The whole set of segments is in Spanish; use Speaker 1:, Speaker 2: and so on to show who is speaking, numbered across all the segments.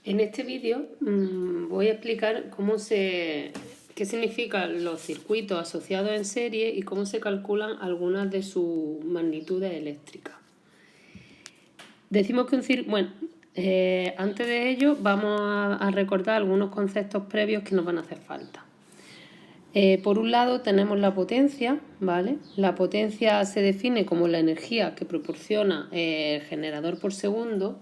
Speaker 1: En este vídeo voy a explicar qué significan los circuitos asociados en serie y cómo se calculan algunas de sus magnitudes eléctricas. Decimos que antes de ello vamos a recordar algunos conceptos previos que nos van a hacer falta. Por un lado tenemos la potencia, ¿vale? La potencia se define como la energía que proporciona el generador por segundo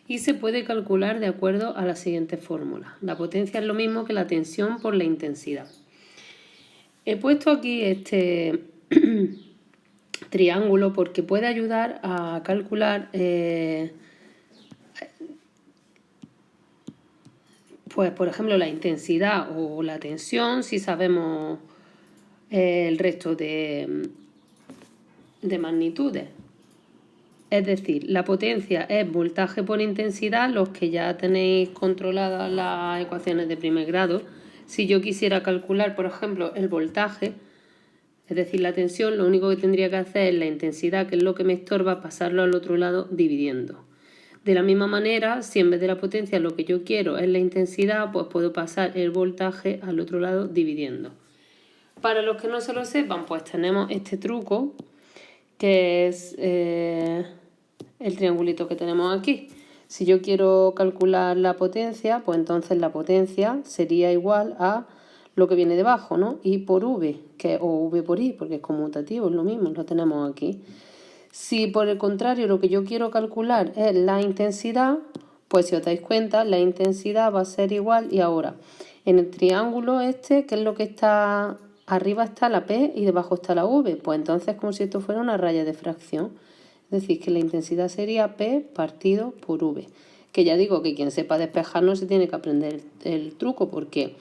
Speaker 1: y se puede calcular de acuerdo a la siguiente fórmula. La potencia es lo mismo que la tensión por la intensidad. He puesto aquí este triángulo porque puede ayudar a calcular pues por ejemplo la intensidad o la tensión si sabemos el resto de magnitudes. Es decir, la potencia es voltaje por intensidad, los que ya tenéis controladas las ecuaciones de primer grado. Si yo quisiera calcular, por ejemplo, el voltaje, es decir, la tensión, lo único que tendría que hacer es la intensidad, que es lo que me estorba, pasarlo al otro lado dividiendo. De la misma manera, si en vez de la potencia lo que yo quiero es la intensidad, pues puedo pasar el voltaje al otro lado dividiendo. Para los que no se lo sepan, pues tenemos este truco, que es el triangulito que tenemos aquí. Si yo quiero calcular la potencia, pues entonces la potencia sería igual a lo que viene debajo, ¿no? I por V, o V por I, porque es conmutativo, es lo mismo, lo tenemos aquí. Si por el contrario lo que yo quiero calcular es la intensidad, pues si os dais cuenta, la intensidad va a ser igual. Y ahora, en el triángulo este, ¿qué es lo que está? Arriba está la P y debajo está la V. Pues entonces es como si esto fuera una raya de fracción. Es decir, que la intensidad sería P partido por V. Que ya digo que quien sepa despejar no se tiene que aprender el truco, porque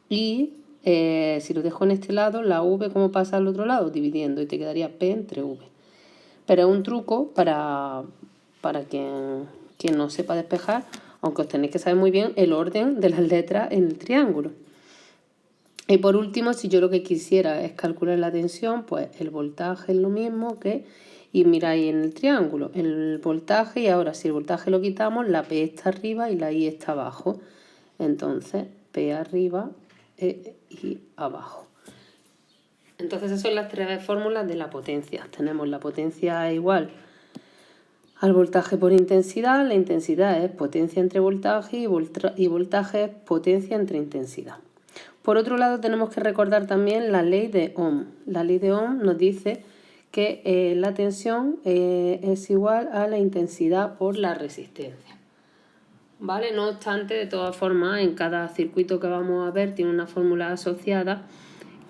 Speaker 1: si lo dejo en este lado, la V, ¿cómo pasa al otro lado? Dividiendo, y te quedaría P entre V. Pero es un truco para quien no sepa despejar, aunque os tenéis que saber muy bien el orden de las letras en el triángulo. Y por último, si yo lo que quisiera es calcular la tensión, pues el voltaje es lo mismo que, y miráis en el triángulo, el voltaje, y ahora si el voltaje lo quitamos, la P está arriba y la I está abajo. Entonces, P arriba e I abajo. Entonces esas son las tres fórmulas de la potencia. Tenemos la potencia igual al voltaje por intensidad. La intensidad es potencia entre voltaje y voltaje es potencia entre intensidad. Por otro lado, tenemos que recordar también la ley de Ohm. La ley de Ohm nos dice que la tensión es igual a la intensidad por la resistencia. ¿Vale? No obstante, de todas formas, en cada circuito que vamos a ver tiene una fórmula asociada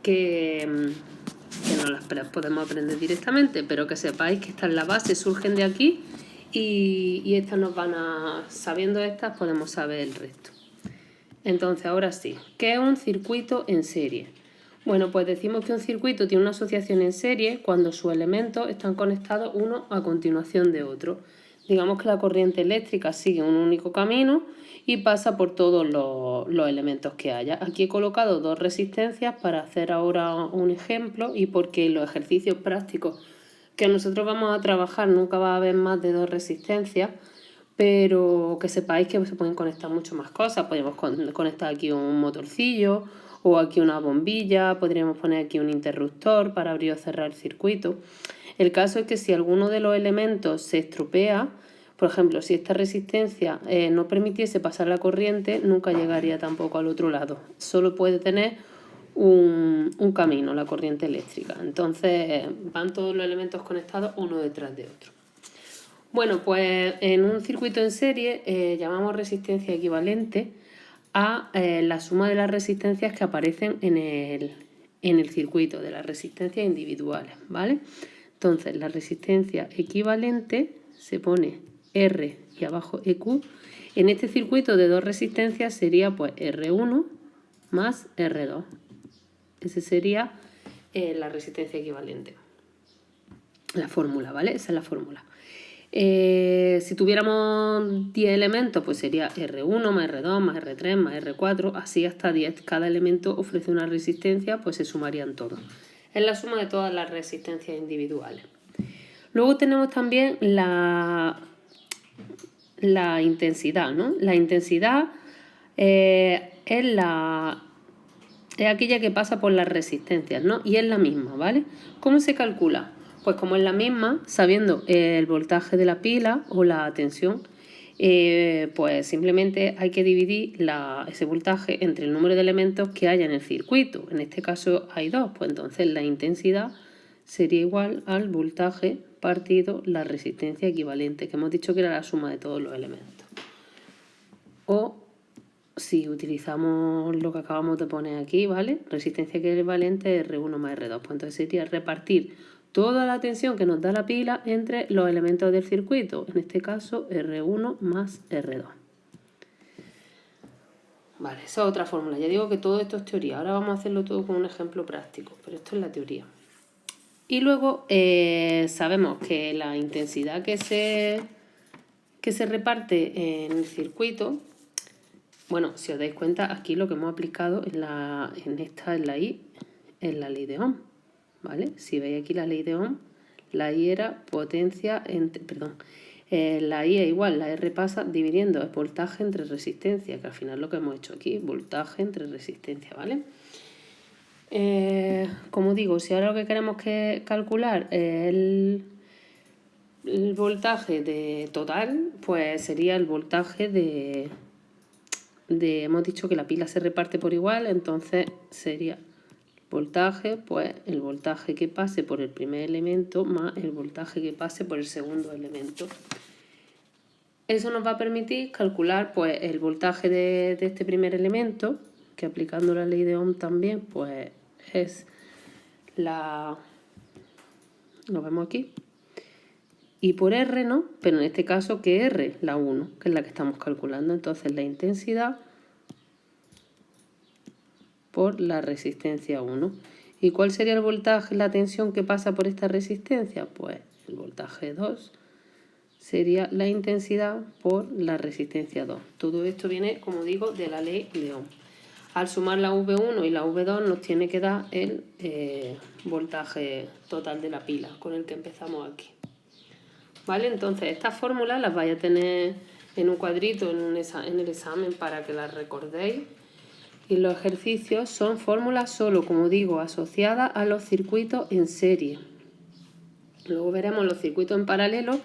Speaker 1: que no las podemos aprender directamente, pero que sepáis que estas, la base, surgen de aquí y estas nos van a... Sabiendo estas podemos saber el resto. Entonces, ahora sí, ¿qué es un circuito en serie? Bueno, pues decimos que un circuito tiene una asociación en serie cuando sus elementos están conectados uno a continuación de otro. Digamos que la corriente eléctrica sigue un único camino y pasa por todos los elementos que haya. Aquí he colocado dos resistencias para hacer ahora un ejemplo, y porque los ejercicios prácticos que nosotros vamos a trabajar nunca va a haber más de dos resistencias, pero que sepáis que se pueden conectar mucho más cosas. Podemos conectar aquí un motorcillo o aquí una bombilla, podríamos poner aquí un interruptor para abrir o cerrar el circuito. El caso es que si alguno de los elementos se estropea, por ejemplo, si esta resistencia no permitiese pasar la corriente, nunca llegaría tampoco al otro lado. Solo puede tener un camino la corriente eléctrica. Entonces van todos los elementos conectados uno detrás de otro. Bueno, pues en un circuito en serie llamamos resistencia equivalente a la suma de las resistencias que aparecen en el circuito, de las resistencias individuales, ¿vale? Entonces, la resistencia equivalente se pone R y abajo EQ. En este circuito de dos resistencias sería pues R1 más R2. Esa sería la resistencia equivalente. La fórmula, ¿vale? Esa es la fórmula. Si tuviéramos 10 elementos, pues sería R1 más R2 más R3 más R4, así hasta 10. Cada elemento ofrece una resistencia, pues se sumarían todos. Es la suma de todas las resistencias individuales. Luego tenemos también la la intensidad, ¿no? La intensidad es aquella que pasa por las resistencias, ¿no? Y es la misma, ¿vale? ¿Cómo se calcula? Pues como es la misma, sabiendo el voltaje de la pila o la tensión, pues simplemente hay que dividir ese voltaje entre el número de elementos que haya en el circuito. En este caso hay 2, pues entonces la intensidad sería igual al voltaje partido la resistencia equivalente, que hemos dicho que era la suma de todos los elementos. O si utilizamos lo que acabamos de poner aquí, ¿vale? Resistencia equivalente R1 más R2. Pues entonces sería repartir toda la tensión que nos da la pila entre los elementos del circuito. En este caso, R1 más R2. Vale, esa es otra fórmula. Ya digo que todo esto es teoría. Ahora vamos a hacerlo todo con un ejemplo práctico, pero esto es la teoría. Y luego sabemos que la intensidad que se reparte en el circuito, bueno, si os dais cuenta, aquí lo que hemos aplicado en la I, es la ley de Ohm, ¿vale? Si veis aquí la ley de Ohm, la I era potencia entre, la I es igual, la R pasa dividiendo el voltaje entre resistencia, que al final es lo que hemos hecho aquí, voltaje entre resistencia, ¿vale? Como digo, si ahora lo que queremos calcular es el voltaje de total, pues sería el voltaje hemos dicho que la pila se reparte por igual, entonces sería voltaje, pues el voltaje que pase por el primer elemento más el voltaje que pase por el segundo elemento. Eso nos va a permitir calcular pues el voltaje de este primer elemento, que aplicando la ley de Ohm también, pues es lo vemos aquí, y por R, ¿no? Pero en este caso, ¿qué R? La 1, que es la que estamos calculando. Entonces la intensidad por la resistencia 1. ¿Y cuál sería el voltaje, la tensión que pasa por esta resistencia? Pues el voltaje 2 sería la intensidad por la resistencia 2. Todo esto viene, como digo, de la ley de Ohm. Al sumar la V1 y la V2 nos tiene que dar el voltaje total de la pila, con el que empezamos aquí. ¿Vale? Entonces estas fórmulas las vais a tener en un cuadrito en el examen para que las recordéis. Y los ejercicios son fórmulas solo, como digo, asociadas a los circuitos en serie. Luego veremos los circuitos en paralelo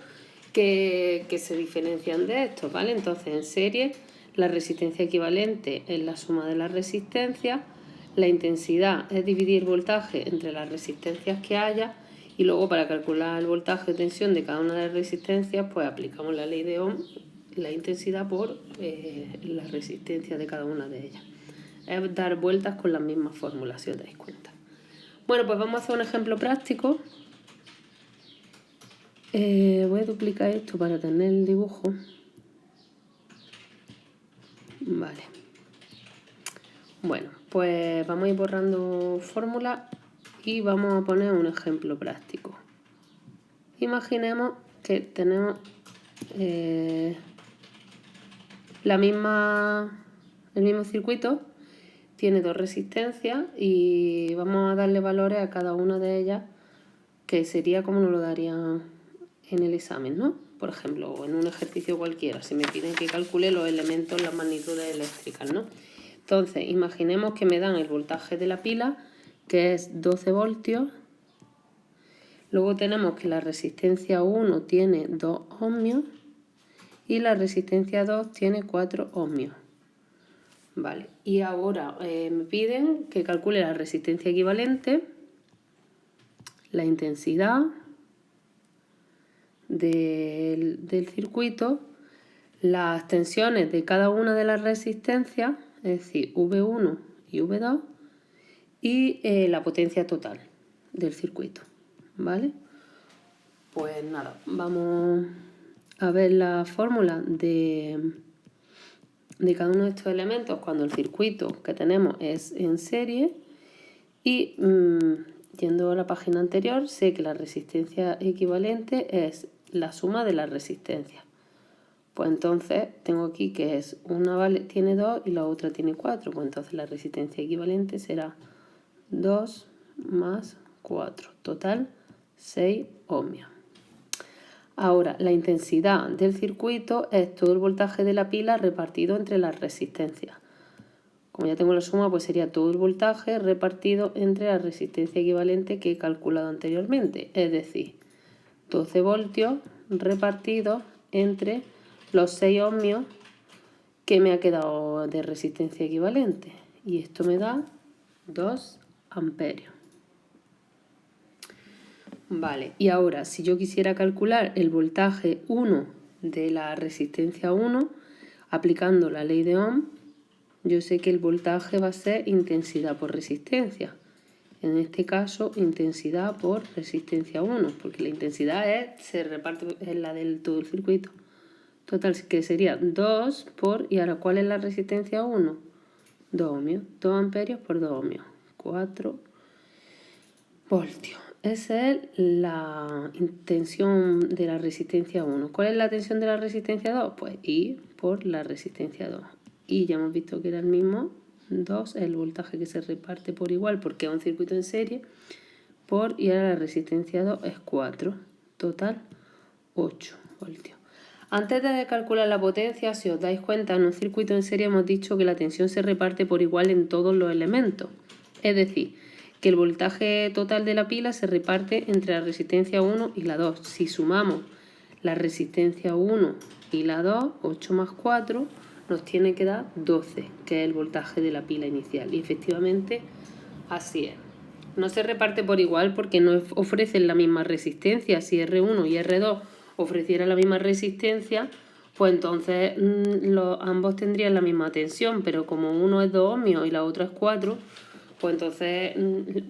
Speaker 1: que se diferencian de estos, ¿vale? Entonces en serie la resistencia equivalente es la suma de las resistencias, la intensidad es dividir el voltaje entre las resistencias que haya, y luego para calcular el voltaje o tensión de cada una de las resistencias, pues aplicamos la ley de Ohm, la intensidad por la resistencia de cada una de ellas. Es dar vueltas con las mismas fórmulas, si os dais cuenta. Bueno, pues vamos a hacer un ejemplo práctico. Voy a duplicar esto para tener el dibujo. Vale. Bueno, pues vamos a ir borrando fórmulas y vamos a poner un ejemplo práctico. Imaginemos que tenemos el mismo circuito, tiene 2 resistencias y vamos a darle valores a cada una de ellas, que sería como nos lo darían en el examen, ¿no? Por ejemplo, en un ejercicio cualquiera, si me piden que calcule los elementos, las magnitudes eléctricas, ¿no? Entonces, imaginemos que me dan el voltaje de la pila, que es 12 voltios. Luego tenemos que la resistencia 1 tiene 2 ohmios y la resistencia 2 tiene 4 ohmios. Vale, y ahora me piden que calcule la resistencia equivalente, la intensidad del circuito, las tensiones de cada una de las resistencias, es decir, V1 y V2, y la potencia total del circuito, ¿vale? Pues nada, vamos a ver la fórmula de cada uno de estos elementos cuando el circuito que tenemos es en serie, y yendo a la página anterior, sé que la resistencia equivalente es la suma de las resistencias. Pues entonces tengo aquí que es una tiene 2 y la otra tiene 4. Pues entonces la resistencia equivalente será 2 más 4. Total 6 ohmios. Ahora, la intensidad del circuito es todo el voltaje de la pila repartido entre las resistencias. Como ya tengo la suma, pues sería todo el voltaje repartido entre la resistencia equivalente que he calculado anteriormente. Es decir, 12 voltios repartidos entre los 6 ohmios que me ha quedado de resistencia equivalente. Y esto me da 2 amperios. Vale, y ahora si yo quisiera calcular el voltaje 1 de la resistencia 1, aplicando la ley de Ohm, yo sé que el voltaje va a ser intensidad por resistencia. En este caso, intensidad por resistencia 1, porque la intensidad se reparte en la del todo el circuito. Total, que sería 2 por, y ahora, ¿cuál es la resistencia 1? 2 ohmios, 2 amperios por 2 ohmios, 4 voltios. Esa es la tensión de la resistencia 1. ¿Cuál es la tensión de la resistencia 2? Pues I por la resistencia 2. Y ya hemos visto que era el mismo 2, el voltaje que se reparte por igual, porque es un circuito en serie, y ahora la resistencia 2 es 4. Total, 8 voltios. Antes de calcular la potencia, si os dais cuenta, en un circuito en serie hemos dicho que la tensión se reparte por igual en todos los elementos. Es decir, que el voltaje total de la pila se reparte entre la resistencia 1 y la 2. Si sumamos la resistencia 1 y la 2, 8 más 4, nos tiene que dar 12, que es el voltaje de la pila inicial. Y efectivamente, así es. No se reparte por igual porque no ofrecen la misma resistencia. Si R1 y R2 ofrecieran la misma resistencia, pues entonces ambos tendrían la misma tensión, pero como uno es 2 ohmios y la otra es 4, pues entonces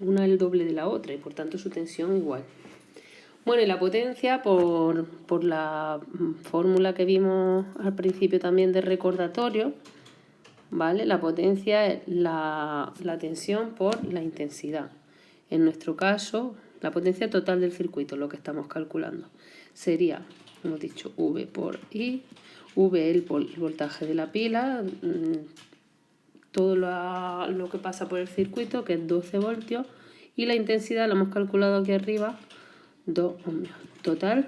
Speaker 1: una es el doble de la otra y por tanto su tensión igual. Bueno, y la potencia, por la fórmula que vimos al principio también de recordatorio, ¿vale? La potencia es la tensión por la intensidad. En nuestro caso, la potencia total del circuito, lo que estamos calculando, sería, hemos dicho, V por I. V es el voltaje de la pila, todo lo que pasa por el circuito, que es 12 voltios, y la intensidad la hemos calculado aquí arriba, 2 ohmios. Total,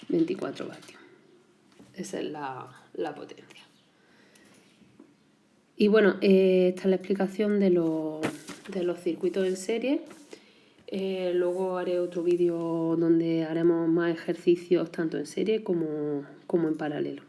Speaker 1: 24 vatios. Esa es la potencia. Y bueno, esta es la explicación de los circuitos en serie. Luego haré otro vídeo donde haremos más ejercicios tanto en serie como en paralelo.